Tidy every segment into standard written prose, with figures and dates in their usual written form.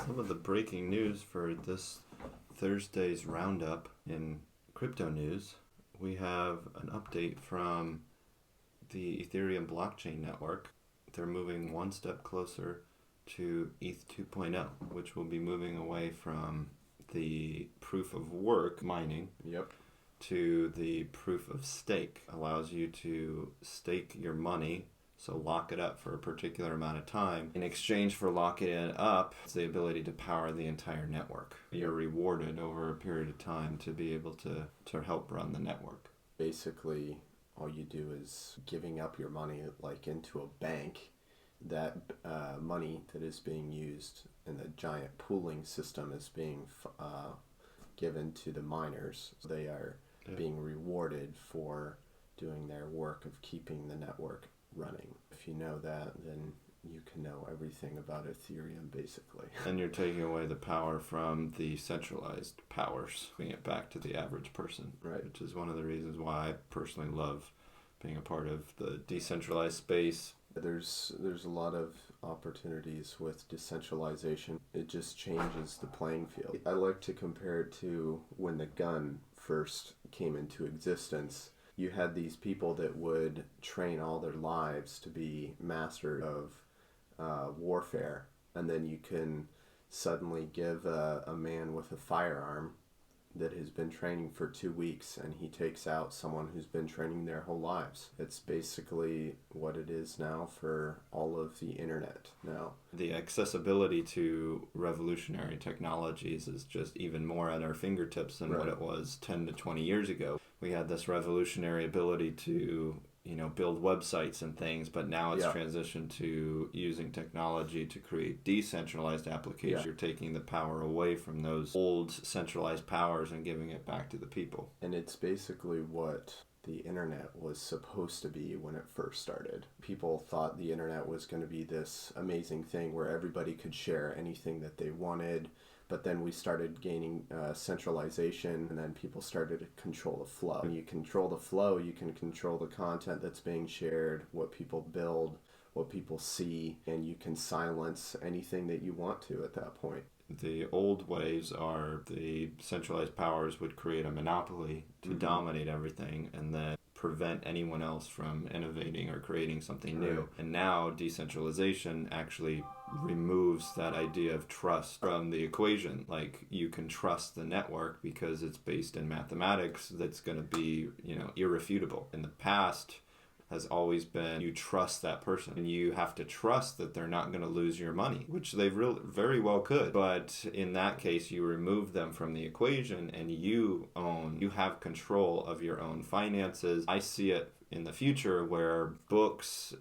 Some of the breaking news for this Thursday's roundup in crypto news. We have an update from the Ethereum blockchain network. They're moving one step closer to ETH 2.0, which will be moving away from the proof of work mining to the proof of stake. Allows you to stake your money, so lock it up for a particular amount of time. In exchange for locking it up, it's the ability to power the entire network. You're rewarded over a period of time to be able to help run the network. Basically, all you do is giving up your money like into a bank. That money that is being used in the giant pooling system is being given to the miners. So they are being rewarded for doing their work of keeping the network running. If you know that, then you can know everything about Ethereum, basically. And you're taking away the power from the centralized powers, bringing it back to the average person. Right. Which is one of the reasons why I personally love being a part of the decentralized space. There's a lot of opportunities with decentralization. It just changes the playing field. I like to compare it to when the gun first came into existence. You had these people that would train all their lives to be master of warfare, and then you can suddenly give a man with a firearm that has been training for 2 weeks, and he takes out someone who's been training their whole lives. It's basically what it is now for all of the internet now. The accessibility to revolutionary technologies is just even more at our fingertips than what it was 10 to 20 years ago. We had this revolutionary ability to build websites and things, but now it's transitioned to using technology to create decentralized applications. You're taking the power away from those old centralized powers and giving it back to the people. And it's basically what the internet was supposed to be when it first started. People thought the internet was going to be this amazing thing where everybody could share anything that they wanted. But then we started gaining centralization, and then people started to control the flow. When you control the flow, you can control the content that's being shared, what people build, what people see, and you can silence anything that you want to at that point. The old ways are the centralized powers would create a monopoly to dominate everything and then prevent anyone else from innovating or creating something new. And now decentralization actually removes that idea of trust from the equation. Like, you can trust the network because it's based in mathematics that's going to be, irrefutable. In the past has always been you trust that person, and you have to trust that they're not going to lose your money, which they very well could. But in that case, you remove them from the equation, and you have control of your own finances. I see it in the future where books,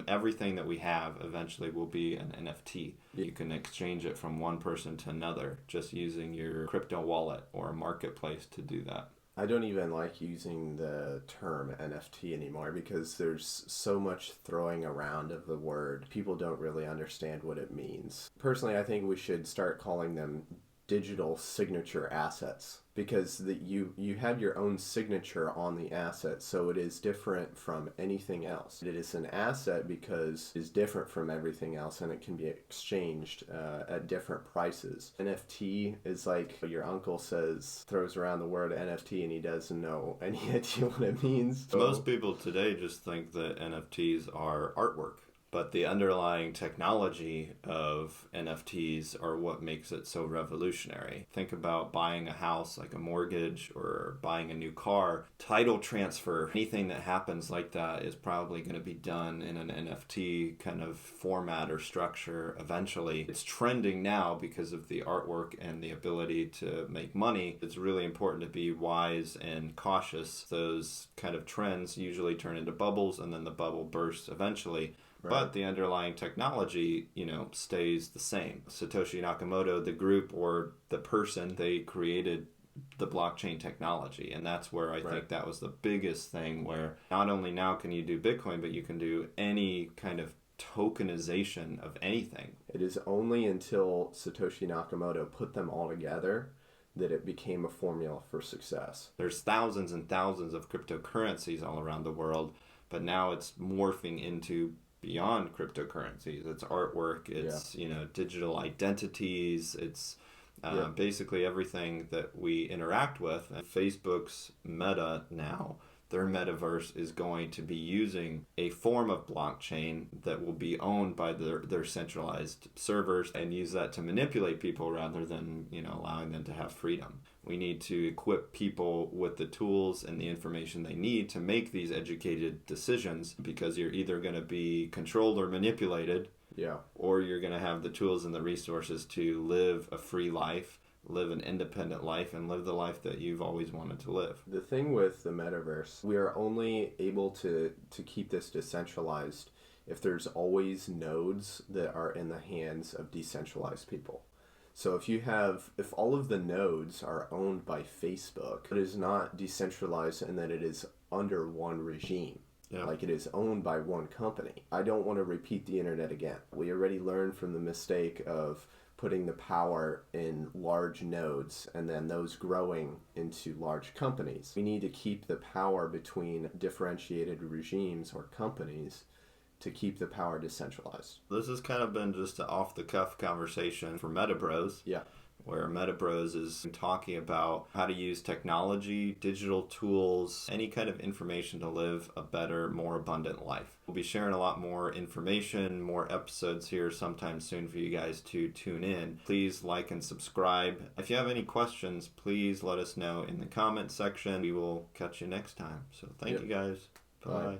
everything that we have eventually will be an NFT. You can exchange it from one person to another just using your crypto wallet or a marketplace to do that. I don't even like using the term NFT anymore because there's so much throwing around of the word. People don't really understand what it means. Personally, I think we should start calling them digital signature assets, because you have your own signature on the asset, so it is different from anything else. It is an asset because it's different from everything else, and it can be exchanged at different prices. NFT is like your uncle throws around the word NFT, and he doesn't know any idea what it means. Most people today just think that NFTs are artwork. But the underlying technology of NFTs are what makes it so revolutionary. Think about buying a house, like a mortgage, or buying a new car. Title transfer, anything that happens like that is probably going to be done in an NFT kind of format or structure eventually. It's trending now because of the artwork and the ability to make money. It's really important to be wise and cautious. Those kind of trends usually turn into bubbles, and then the bubble bursts eventually. Right. But the underlying technology, stays the same. Satoshi Nakamoto, the group or the person, they created the blockchain technology. And that's where I think that was the biggest thing, where not only now can you do Bitcoin, but you can do any kind of tokenization of anything. It is only until Satoshi Nakamoto put them all together that it became a formula for success. There's thousands and thousands of cryptocurrencies all around the world, but now it's morphing into beyond cryptocurrencies. It's artwork, it's, digital identities, it's basically everything that we interact with. And Facebook's Meta now, their metaverse is going to be using a form of blockchain that will be owned by their centralized servers and use that to manipulate people rather than, allowing them to have freedom. We need to equip people with the tools and the information they need to make these educated decisions, because you're either going to be controlled or manipulated, or you're going to have the tools and the resources to live a free life, live an independent life, and live the life that you've always wanted to live. The thing with the metaverse, we are only able to keep this decentralized if there's always nodes that are in the hands of decentralized people. So if all of the nodes are owned by Facebook, it is not decentralized in that it is under one regime. Yeah. Like it is owned by one company. I don't want to repeat the internet again. We already learned from the mistake of putting the power in large nodes and then those growing into large companies. We need to keep the power between differentiated regimes or companies to keep the power decentralized. This has kind of been just an off-the-cuff conversation for MetaBros. Yeah. Where MetaBros is talking about how to use technology, digital tools, any kind of information to live a better, more abundant life. We'll be sharing a lot more information, more episodes here sometime soon for you guys to tune in. Please like and subscribe. If you have any questions, please let us know in the comment section. We will catch you next time. So thank you guys. Bye.